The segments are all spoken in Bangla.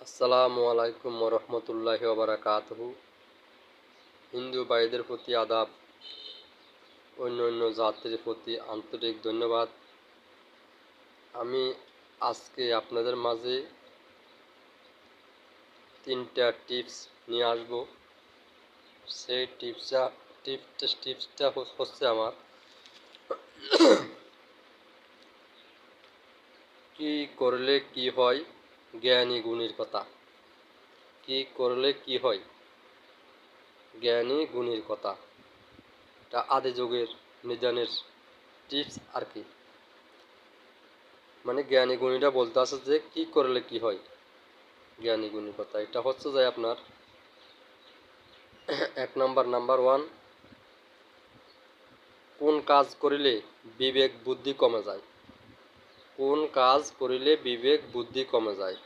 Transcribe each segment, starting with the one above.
আসসালামু আলাইকুম রহমতুল্লাহি ওয়া বারাকাতুহু। হিন্দু ভাইদের প্রতি আদাব, অন্য জাতির প্রতি আন্তরিক ধন্যবাদ। আমি আজকে আপনাদের মাঝে 3টা টিপস নিয়ে আসব। সেই টিপসটা হচ্ছে আমার কি করলে কি হয় জ্ঞানী গুণীর কথা। কি করলে কি হয় জ্ঞানী গুণীর কথা, এটা আদি যুগের নিদানের টিপস আর কি। মানে জ্ঞানী গুণীরা বলতে আছে যে কি করলে কি হয় জ্ঞানী গুণীর কথা। এটা হচ্ছে যে আপনার নাম্বার 1, কোন কাজ করিলে বিবেক বুদ্ধি কমে যায়। কোন কাজ করিলে বিবেক বুদ্ধি কমে যায়।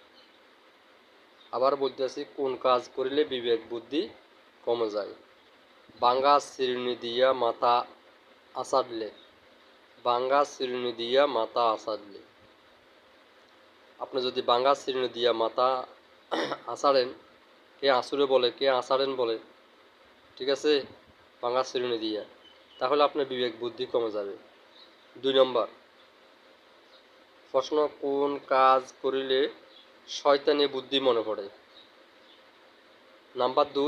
আবার বলতেছি, কোন কাজ করিলে বিবেক বুদ্ধি কমে যায়। বাঙ্গা চিরুনি দিয়া মাথা আছাড়লে। বাঙ্গা চিরুনি দিয়া মাথা আছাড়লে। আপনি যদি বাঙ্গা চিরুনি দিয়া মাথা আছাড়েন, কে আছুরে বলে, কে আছাড়েন বলে, ঠিক আছে, বাঙ্গা চিরুনি দিয়া, তাহলে আপনার বিবেক বুদ্ধি কমে যাবে। 2 নম্বর প্রশ্ন, কোন কাজ করিলে শয়তানি বুদ্ধি মনে পড়ে। নাম্বার 2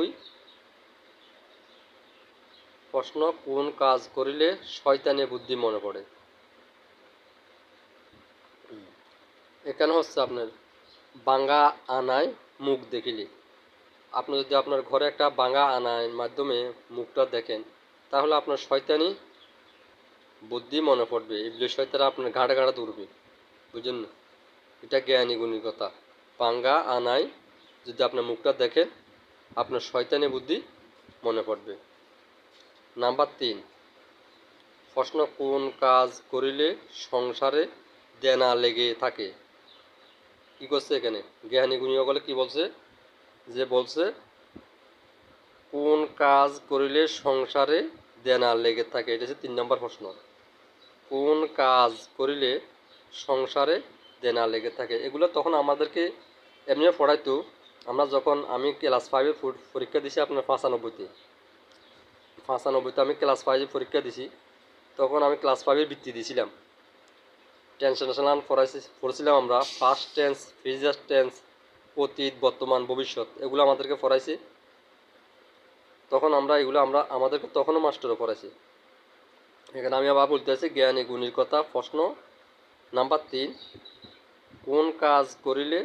প্রশ্ন, কোন কাজ করিলে শয়তানি বুদ্ধি মনে পড়ে। এখানে হচ্ছে আপনার বাঙ্গা আনায় মুখ দেখিলে। আপনি যদি আপনার ঘরে একটা বাঙ্গা আনার মাধ্যমে মুখটা দেখেন, তাহলে আপনার শয়তানি বুদ্ধি মনে পড়বে। ইবলিশ শয়তানরা আপনার ঘাড়ে ঘাড়ে দৌড়বে, বুঝলেন না? এটা জ্ঞানী গুণীর কথা। বাঙ্গা আনায় যদি আপনার মুখটা দেখেন, আপনার শয়তানি বুদ্ধি মনে পড়বে। নাম্বার 3 প্রশ্ন, কোন কাজ করিলে সংসারে দেনা লেগে থাকে। কি করছে এখানে জ্ঞানী গুণী সকলে কি বলছে, যে বলছে কোন কাজ করিলে সংসারে দেনা লেগে থাকে। এটা হচ্ছে 3 নম্বর প্রশ্ন। কোন কাজ করিলে সংসারে দেনা লেগে থাকে। এগুলো তখন আমাদেরকে এমনি পড়াইতো। আমি ক্লাস 5-এ পরীক্ষা দিছি আপনার 95-তে আমি ক্লাস 5-এ পরীক্ষা দিছি। তখন আমি ক্লাস 5-এর বৃত্তি দিয়েছিলাম। টেন্স পড়ছিলাম আমরা। ফার্স্ট টেন্স, ফিউচার টেন্স, অতীত, বর্তমান, ভবিষ্যৎ, এগুলো আমাদেরকে পড়াইছে। তখন আমাদেরকে তখনও মাস্টারও পড়াইছে। এখানে আমি আবার বলতেছি জ্ঞানী গুণীর কথা। প্রশ্ন নাম্বার 3, কোন কাজ করিলে